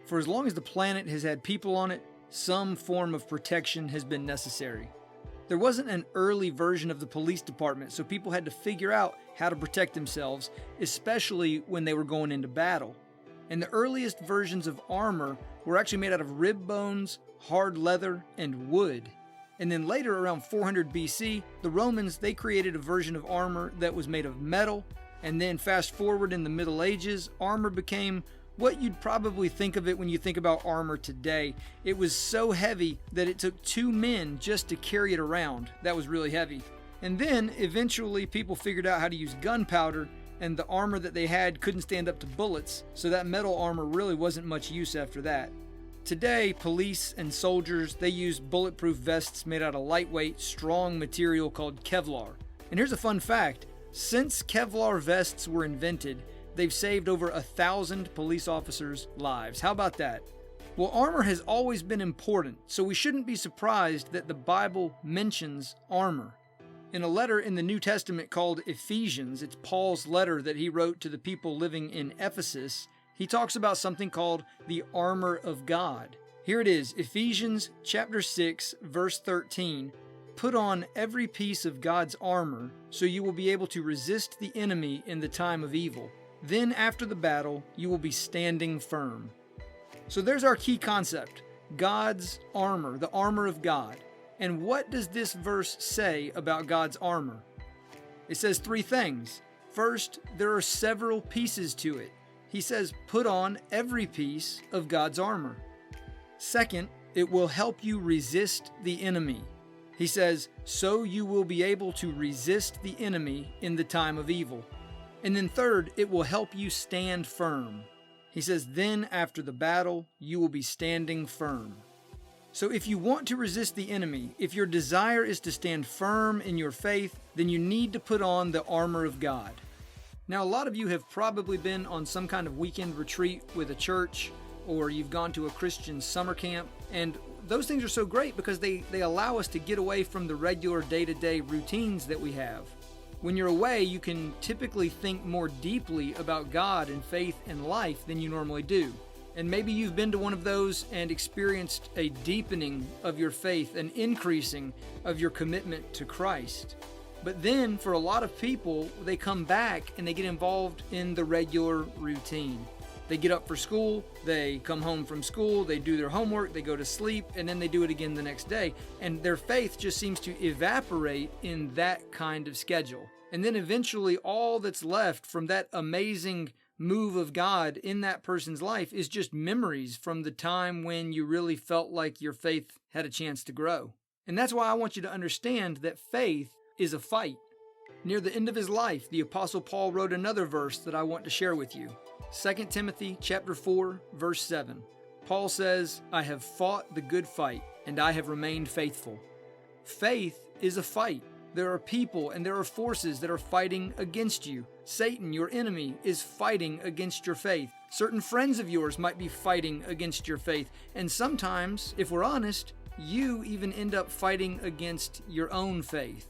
For as long as the planet has had people on it, some form of protection has been necessary. There wasn't an early version of the police department, so people had to figure out how to protect themselves, especially when they were going into battle. And the earliest versions of armor were actually made out of rib bones, hard leather, and wood. And then later, around 400 BC, the Romans, they created a version of armor that was made of metal. And then fast forward in the Middle Ages, armor became what you'd probably think of it when you think about armor today. It was so heavy that it took 2 men just to carry it around. That was really heavy. And then, eventually, people figured out how to use gunpowder, and the armor that they had couldn't stand up to bullets, so that metal armor really wasn't much use after that. Today, police and soldiers, they use bulletproof vests made out of lightweight, strong material called Kevlar. And here's a fun fact. Since Kevlar vests were invented, they've saved over 1,000 police officers' lives. How about that? Well, armor has always been important, so we shouldn't be surprised that the Bible mentions armor. In a letter in the New Testament called Ephesians, it's Paul's letter that he wrote to the people living in Ephesus, he talks about something called the armor of God. Here it is, Ephesians chapter 6, verse 13. Put on every piece of God's armor so you will be able to resist the enemy in the time of evil. Then after the battle, you will be standing firm. So there's our key concept, God's armor, the armor of God. And what does this verse say about God's armor? It says 3 things. First, there are several pieces to it. He says, put on every piece of God's armor. Second, it will help you resist the enemy. He says, so you will be able to resist the enemy in the time of evil. And then third, it will help you stand firm. He says, then after the battle, you will be standing firm. So if you want to resist the enemy, if your desire is to stand firm in your faith, then you need to put on the armor of God. Now, a lot of you have probably been on some kind of weekend retreat with a church, or you've gone to a Christian summer camp, and those things are so great because they allow us to get away from the regular day-to-day routines that we have. When you're away, you can typically think more deeply about God and faith and life than you normally do. And maybe you've been to one of those and experienced a deepening of your faith, an increasing of your commitment to Christ. But then, for a lot of people, they come back and they get involved in the regular routine. They get up for school, they come home from school, they do their homework, they go to sleep, and then they do it again the next day. And their faith just seems to evaporate in that kind of schedule. And then eventually all that's left from that amazing move of God in that person's life is just memories from the time when you really felt like your faith had a chance to grow. And that's why I want you to understand that faith is a fight. Near the end of his life, the Apostle Paul wrote another verse that I want to share with you. 2 Timothy chapter 4, verse 7. Paul says, I have fought the good fight, and I have remained faithful. Faith is a fight. There are people and there are forces that are fighting against you. Satan, your enemy, is fighting against your faith. Certain friends of yours might be fighting against your faith. And sometimes, if we're honest, you even end up fighting against your own faith.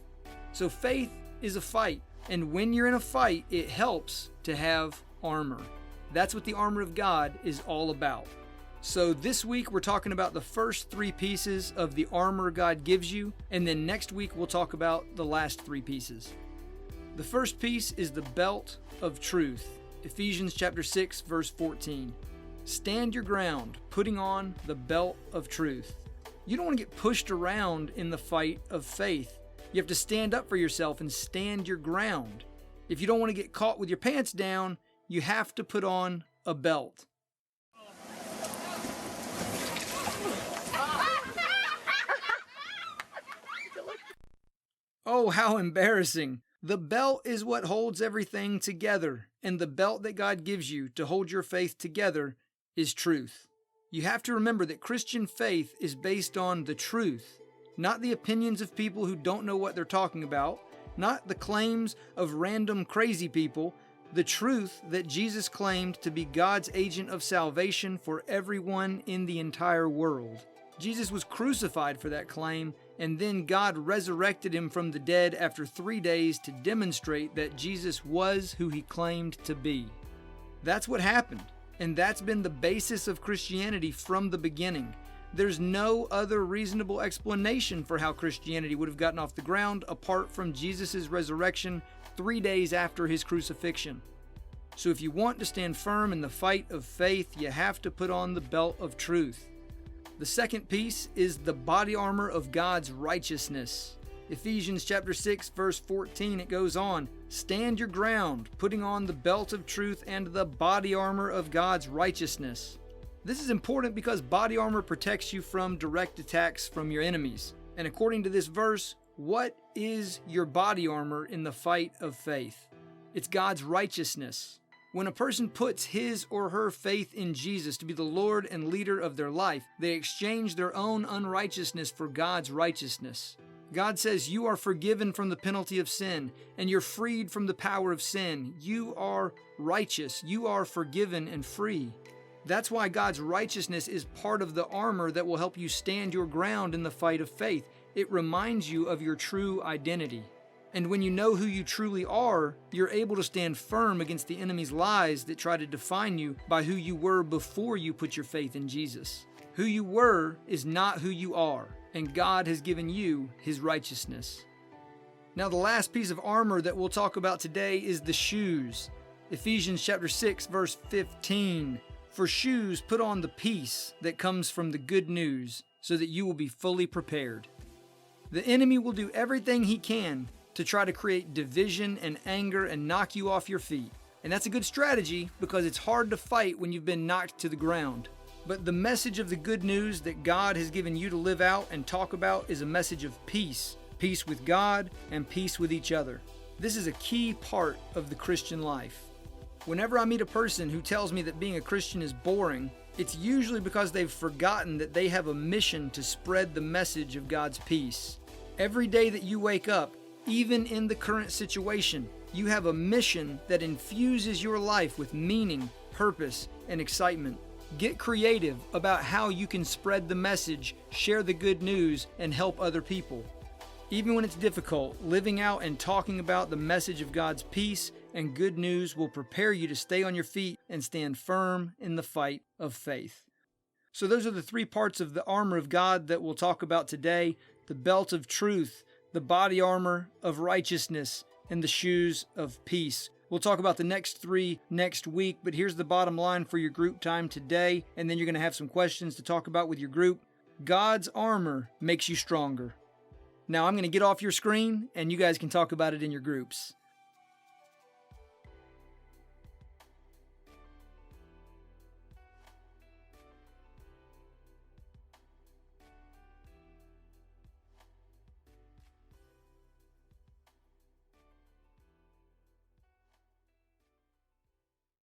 So faith is a fight. And when you're in a fight, it helps to have armor. That's what the armor of God is all about. So this week we're talking about the first 3 pieces of the armor God gives you, and then next week we'll talk about the last 3 pieces. The first piece is the belt of truth. Ephesians chapter 6, verse 14. Stand your ground, putting on the belt of truth. You don't want to get pushed around in the fight of faith. You have to stand up for yourself and stand your ground. If you don't want to get caught with your pants down, you have to put on a belt. Oh, how embarrassing. The belt is what holds everything together, and the belt that God gives you to hold your faith together is truth. You have to remember that Christian faith is based on the truth, not the opinions of people who don't know what they're talking about, not the claims of random crazy people, the truth that Jesus claimed to be God's agent of salvation for everyone in the entire world. Jesus was crucified for that claim, and then God resurrected him from the dead after 3 days to demonstrate that Jesus was who he claimed to be. That's what happened. And that's been the basis of Christianity from the beginning. There's no other reasonable explanation for how Christianity would have gotten off the ground apart from Jesus' resurrection 3 days after his crucifixion. So if you want to stand firm in the fight of faith, you have to put on the belt of truth. The second piece is the body armor of God's righteousness. Ephesians chapter 6, verse 14, it goes on, "Stand your ground, putting on the belt of truth and the body armor of God's righteousness." This is important because body armor protects you from direct attacks from your enemies. And according to this verse, what is your body armor in the fight of faith? It's God's righteousness. When a person puts his or her faith in Jesus to be the Lord and leader of their life, they exchange their own unrighteousness for God's righteousness. God says you are forgiven from the penalty of sin, and you're freed from the power of sin. You are righteous. You are forgiven and free. That's why God's righteousness is part of the armor that will help you stand your ground in the fight of faith. It reminds you of your true identity. And when you know who you truly are, you're able to stand firm against the enemy's lies that try to define you by who you were before you put your faith in Jesus. Who you were is not who you are, and God has given you his righteousness. Now the last piece of armor that we'll talk about today is the shoes. Ephesians chapter 6, verse 15. "For shoes, put on the peace that comes from the good news, so that you will be fully prepared." The enemy will do everything he can to try to create division and anger and knock you off your feet. And that's a good strategy because it's hard to fight when you've been knocked to the ground. But the message of the good news that God has given you to live out and talk about is a message of peace. Peace with God and peace with each other. This is a key part of the Christian life. Whenever I meet a person who tells me that being a Christian is boring, it's usually because they've forgotten that they have a mission to spread the message of God's peace. Every day that you wake up, even in the current situation, you have a mission that infuses your life with meaning, purpose, and excitement. Get creative about how you can spread the message, share the good news, and help other people. Even when it's difficult, living out and talking about the message of God's peace and good news will prepare you to stay on your feet and stand firm in the fight of faith. So those are the 3 parts of the armor of God that we'll talk about today: the belt of truth, the body armor of righteousness, and the shoes of peace. We'll talk about the next 3 next week, but here's the bottom line for your group time today, and then you're going to have some questions to talk about with your group. God's armor makes you stronger. Now I'm going to get off your screen, and you guys can talk about it in your groups.